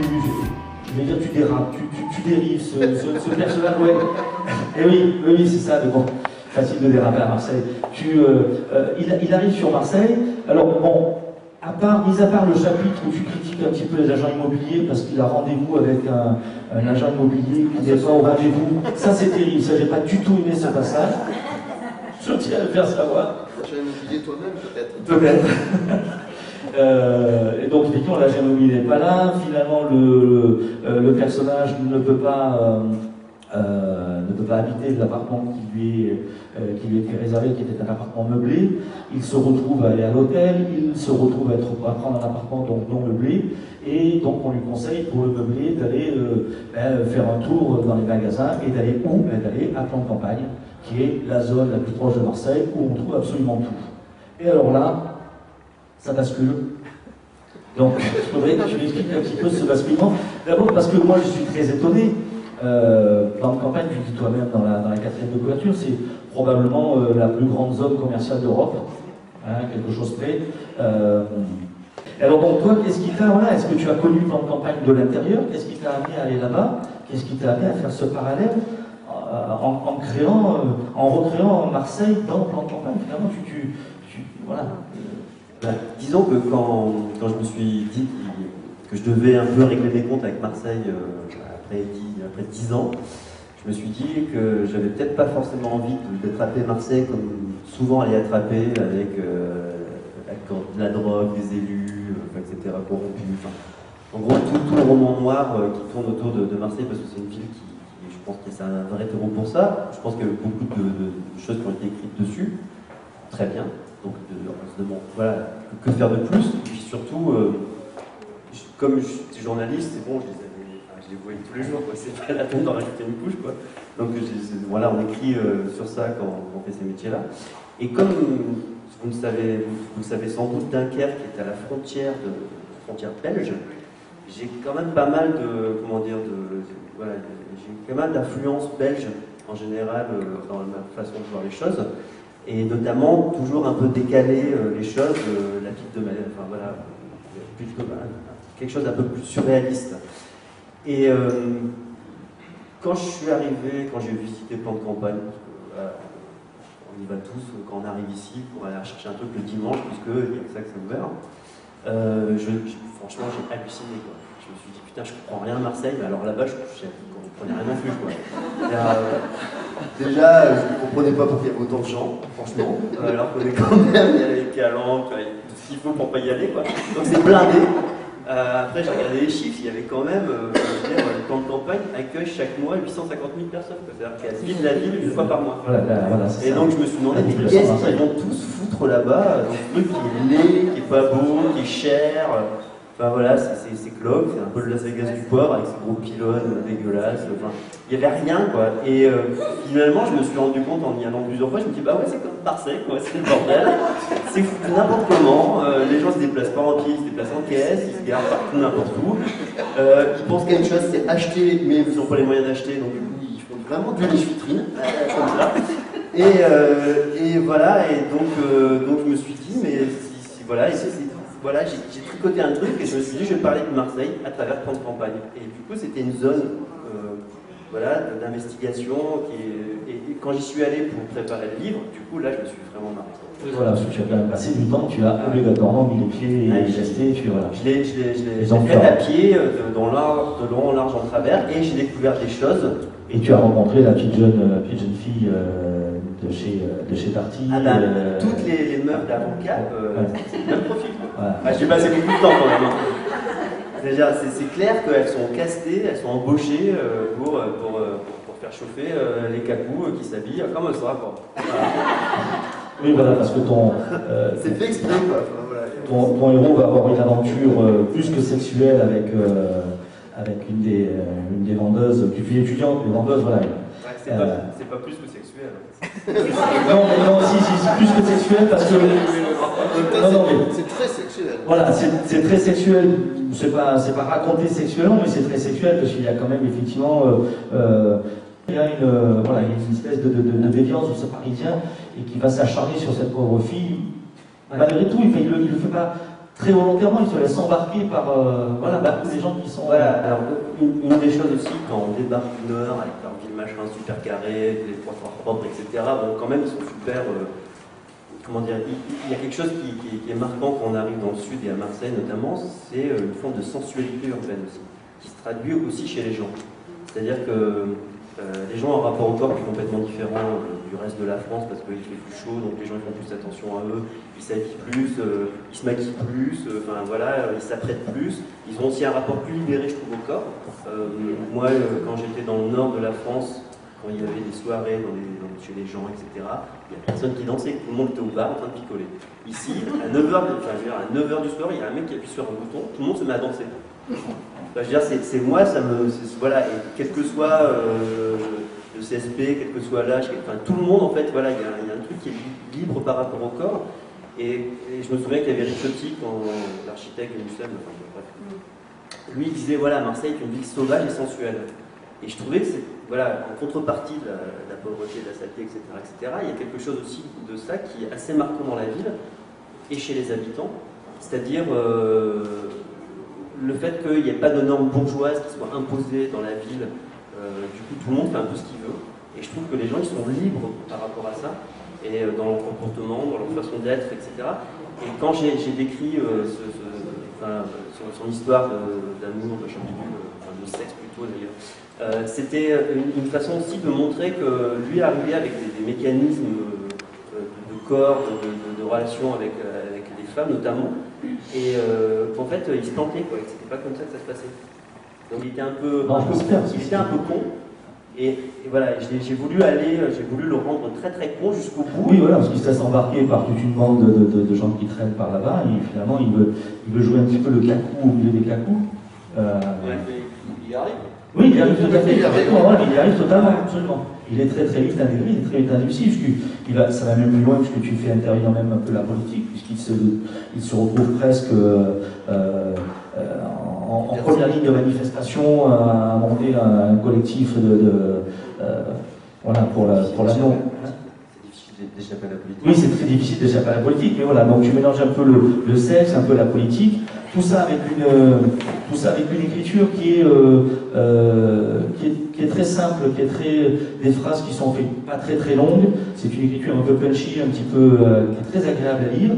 je vais dire, tu dérapes, tu dérives, ce personnage, ouais. Et oui, c'est ça, mais bon, facile de déraper à Marseille. Il arrive sur Marseille, alors bon, mis à part le chapitre où tu critiques un petit peu les agents immobiliers parce qu'il a rendez-vous avec un agent immobilier qui n'est pas au rendez-vous, ça c'est terrible, ça j'ai pas du tout aimé ce passage. Je tiens à le faire savoir. L'agent immobilier toi-même peut-être. Peut-être. Et donc effectivement l'agent immobilier n'est pas là, finalement le personnage ne peut pas habiter l'appartement qui lui était réservé, qui était un appartement meublé. Il se retrouve à aller à l'hôtel, il se retrouve à prendre un appartement donc non meublé, et donc on lui conseille pour le meubler d'aller faire un tour dans les magasins et d'aller où? D'aller à Plan de Campagne, qui est la zone la plus proche de Marseille où on trouve absolument tout. Et alors là, ça bascule. Donc, il faudrait que tu m'expliques un petit peu ce basculement. D'abord parce que moi je suis très étonné. Plan de Campagne, tu dis toi-même dans la quatrième de couverture, c'est probablement la plus grande zone commerciale d'Europe, hein, quelque chose près. Alors donc toi, qu'est-ce qui t'a, voilà, est-ce que tu as connu Plan de Campagne de l'intérieur? Qu'est-ce qui t'a amené à aller là-bas? Qu'est-ce qui t'a amené à faire ce parallèle en recréant Marseille dans Plan de Campagne? Finalement, voilà. Disons que quand je me suis dit que je devais un peu régler mes comptes avec Marseille après 10 ans, je me suis dit que j'avais peut-être pas forcément envie d'attraper Marseille comme souvent elle est attrapée avec la drogue, des élus, etc., corrompus. Enfin, en gros, tout le roman noir qui tourne autour de Marseille, parce que c'est une ville qui, je pense que c'est un vrai terreau pour ça. Je pense qu'il y a beaucoup de choses qui ont été écrites dessus, très bien. Donc on se demande, voilà, que faire de plus? Et puis surtout, comme je suis journaliste, c'est bon, je les voyais tous les jours, quoi. C'est pas la peine d'en rajouter une couche, quoi. Donc voilà, on écrit sur ça quand on fait ces métiers-là. Et comme vous le savez sans doute, Dunkerque est à la frontière belge, j'ai quand même pas mal voilà, j'ai quand même d'influence belge en général dans ma façon de voir les choses. Et notamment toujours un peu décaler les choses, la petite de enfin voilà, quelque chose d'un peu plus surréaliste. Et quand je suis arrivé, quand j'ai visité Plan de Campagne, on y va tous quand on arrive ici pour aller chercher un truc le dimanche, puisqu'il y a que ça que c'est ouvert, franchement j'ai halluciné, quoi. Je me suis dit putain, je comprends rien à Marseille, mais alors là-bas je comprenais rien non plus, quoi. Déjà, je ne comprenais pas pourquoi il y avait autant de gens, franchement, alors qu'on est quand même, il y a les calanques, il y a tout ce qu'il faut pour pas y aller, quoi. Donc c'est blindé. Après, j'ai regardé les chiffres, il y avait quand même, le Plan de Campagne accueille chaque mois 850 000 personnes, c'est-à-dire qu'elles vivent la ville une fois par mois. Voilà, et donc je me suis demandé, mais qu'est-ce qu'ils vont tous foutre là-bas, dans ce truc qui est laid, qui est pas beau, qui est cher. Enfin voilà, c'est cloque, c'est un peu le Las Vegas du port avec ses gros pylônes dégueulasses. Enfin, il n'y avait rien, quoi. Et finalement, je me suis rendu compte en y allant plusieurs fois, je me dis bah ouais, c'est comme Marseille, quoi, c'est le bordel. C'est foutu n'importe comment. Les gens se déplacent pas en pied, ils se déplacent en caisse, ils se garent partout, n'importe où. Ils pensent qu'une chose, c'est acheter, mais ils n'ont pas les moyens d'acheter, donc du coup, ils font vraiment du lèche-vitrine, comme ça. Et voilà, et donc je me suis dit, mais voilà, voilà, j'ai tricoté un truc et je me suis dit je vais parler de Marseille à travers Plan de Campagne. Et du coup c'était une zone voilà, d'investigation et quand j'y suis allé pour préparer le livre, du coup là je me suis vraiment marré. Voilà, parce que tu as quand même passé du temps, tu as obligatoirement mis les pieds et gesté, voilà. Je l'ai fait à pied, de long en large en travers, et j'ai découvert des choses. Et tu as rencontré la petite jeune fille de chez Darty. Toutes les meufs d'avocats, c'est le même profil. Ouais. J'ai passé beaucoup de temps quand même. C'est-à-dire, c'est clair qu'elles sont castées, elles sont embauchées pour faire chauffer les cacous qui s'habillent comme ça, quoi. Voilà. Oui, voilà, parce que c'est fait exprès, quoi. Voilà. Ton héros va avoir une aventure plus que sexuelle avec une des vendeuses, tu fais étudiante, les vendeuses, voilà. Ouais, c'est pas plus que sexuel. non, si, plus que sexuel parce que. C'est très sexuel. Voilà, c'est très sexuel. C'est pas raconté sexuellement, mais c'est très sexuel parce qu'il y a quand même effectivement. Il y a une espèce de déviance de ce Parisien et qui va s'acharner sur cette pauvre fille. Malgré tout, il le fait pas. très volontairement, ils se laissent embarquer par voilà, tous les gens qui sont... Voilà, alors une des choses aussi, quand on débarque du Nord avec leur ville machin super carré, les trottoirs propres, etc., bon, quand même, ils sont super... comment dire, il y a quelque chose qui est marquant quand on arrive dans le Sud et à Marseille notamment, c'est une forme de sensualité urbaine aussi, qui se traduit aussi chez les gens. C'est-à-dire que les gens ont un rapport au corps qui est complètement différent du reste de la France parce qu'il fait plus chaud, donc les gens font plus attention à eux, ils s'habillent plus, ils se maquillent plus, enfin voilà, ils s'apprêtent plus. Ils ont aussi un rapport plus libéré, je trouve, au corps. Moi, quand j'étais dans le nord de la France, quand il y avait des soirées chez les gens, etc., il n'y a personne qui dansait, tout le monde était au bar en train de picoler. Ici, à 9h, à 9h du soir, il y a un mec qui appuie sur un bouton, tout le monde se met à danser. Enfin, je veux dire, c'est moi, ça me. Voilà, et quel que soit le CSP, quel que soit l'âge, enfin, tout le monde, en fait, voilà, il y a un truc qui est libre par rapport au corps. Et je me souviens qu'il y avait Ricciotti, l'architecte du Musem, enfin, bref. Lui, il disait, voilà, Marseille est une ville sauvage et sensuelle. Et je trouvais que c'est, voilà, en contrepartie de la pauvreté, de la saleté, etc., il y a quelque chose aussi de ça qui est assez marquant dans la ville et chez les habitants, c'est-à-dire le fait qu'il n'y ait pas de normes bourgeoises qui soient imposées dans la ville. Du coup, tout le monde fait un peu ce qu'il veut. Et je trouve que les gens, ils sont libres par rapport à ça, et dans leur comportement, dans leur façon d'être, etc. Et quand j'ai décrit son histoire d'amour, de de sexe plutôt d'ailleurs, c'était une façon aussi de montrer que lui arrivait avec des mécanismes de corps, de relations avec des femmes notamment, et qu'en fait il se plantait, quoi, et que c'était pas comme ça que ça se passait. Donc il était un peu con. Et voilà, j'ai voulu le rendre très très con jusqu'au bout. Oui, voilà, parce qu'il se laisse embarquer par toute une bande de gens qui traînent par là-bas, et finalement il veut jouer un petit peu le cacou au milieu des cacous. Il y arrive. Oui, il arrive tout à fait, il arrive totalement, absolument. Il est très très vite intégré, il est très vite indulcif, ça va même plus loin puisque tu fais intervenir même un peu la politique, puisqu'il se retrouve presque en première ligne de manifestation à monter un collectif voilà, pour la non. C'est difficile d'échapper à la politique. Oui, c'est très difficile d'échapper à la politique, mais voilà, donc tu mélanges un peu le sexe, un peu la politique, tout ça avec une écriture qui est très simple, des phrases qui sont pas très très longues. C'est une écriture un peu punchy, un petit peu qui est très agréable à lire.